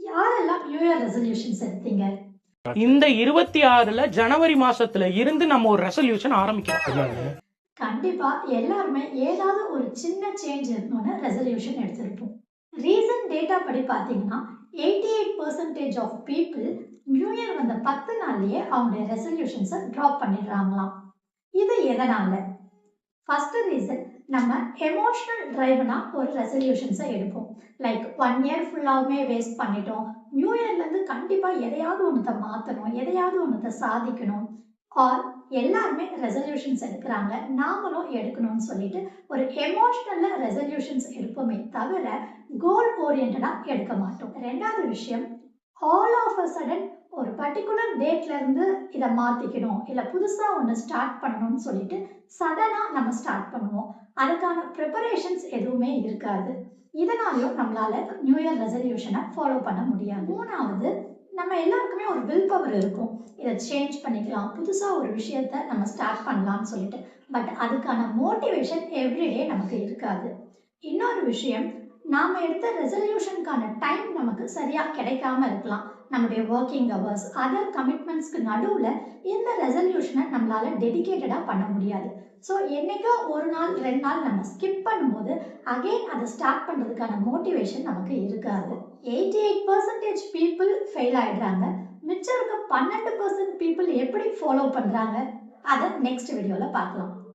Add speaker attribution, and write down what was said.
Speaker 1: யாரெல்லாம் new year resolutions எடுத்தீங்க?
Speaker 2: இந்த 26ல ஜனவரி மாசத்துல இருந்து நம்ம ஒரு ரெசல்யூஷன் ஆரம்பிக்கிறோம்.
Speaker 1: கண்டிப்பா எல்லாருமே ஏதாவது ஒரு சின்ன சேஞ்ச் இருக்கணும்னு ரெசல்யூஷன் எடுத்திருப்போம். ரீசன்ட் டேட்டா படி பார்த்தீங்கன்னா 88% ஆஃப் பீப்புள் நியூ இயர் வந்த 10 நாள்லயே அவங்களுடைய ரெசல்யூஷன்ஸை ட்ராப் பண்ணிடுறாங்களாம். இது எதனால? ஃபர்ஸ்ட் ரீசன், நம்ம எமோஷனல் டிரைவ்னா ஒரு ரெசல்யூஷன்ஸை எடுப்போம். லைக் 1 இயர் ஃபுல்லாகவுமே வேஸ்ட் பண்ணிட்டோம், நியூ இயர்லேருந்து கண்டிப்பாக எதையாவது ஒன்றத்தை மாற்றணும், எதையாவது ஒன்றத்தை சாதிக்கணும், ஆர் எல்லாருமே ரெசல்யூஷன்ஸ் எடுக்கிறாங்க நாமளும் எடுக்கணும்னு சொல்லிட்டு ஒரு எமோஷனலில் ரெசல்யூஷன்ஸ் எடுப்போமே தவிர கோல் ஓரியன்டாக எடுக்க மாட்டோம். ரெண்டாவது விஷயம், ஆல் ஆஃப் அ சடன் ஒரு பர்டிகுலர் டேட்ல இருந்து இதை மாத்திக்கணும் இல்லை புதுசா ஒன்று ஸ்டார்ட் பண்ணணும்னு சொல்லிட்டு சடனா நம்ம ஸ்டார்ட் பண்ணுவோம். அதுக்கான ப்ரிப்பரேஷன்ஸ் எதுவுமே இருக்காது. இதனாலையும் நம்மளால நியூ இயர் ரெசல்யூஷனை ஃபாலோ பண்ண முடியாது. மூணாவது, நம்ம எல்லாருக்குமே ஒரு வில் பவர் இருக்கும், இதை சேஞ்ச் பண்ணிக்கலாம், புதுசா ஒரு விஷயத்த நம்ம ஸ்டார்ட் பண்ணலாம்னு சொல்லிட்டு. பட் அதுக்கான மோட்டிவேஷன் எவ்ரிடே நமக்கு இருக்காது. இன்னொரு விஷயம், நாம எடுத்த ரெசல்யூஷனுக்கான டைம் நமக்கு சரியா கிடைக்காம இருக்கலாம். நம்முடைய ஒர்க்கிங் ஹவர்ஸ், அதர் கமிட்மெண்ட்ஸ்க்கு நடுவில் இந்த ரெசல்யூஷனை நம்மளால டெடிகேட்டடாக பண்ண முடியாது. ஸோ என்னைக்கோ ஒரு நாள் 2 நாள் நம்ம ஸ்கிப் பண்ணும்போது அகெயின் அதை ஸ்டார்ட் பண்ணுறதுக்கான மோட்டிவேஷன் நமக்கு இருக்காது. 88% பீப்புள் ஃபெயில் ஆகிடுறாங்க. மிச்சம் இருக்க 12% பீப்புள் எப்படி ஃபாலோ பண்ணுறாங்க அதை நெக்ஸ்ட் வீடியோவில் பார்க்கலாம்.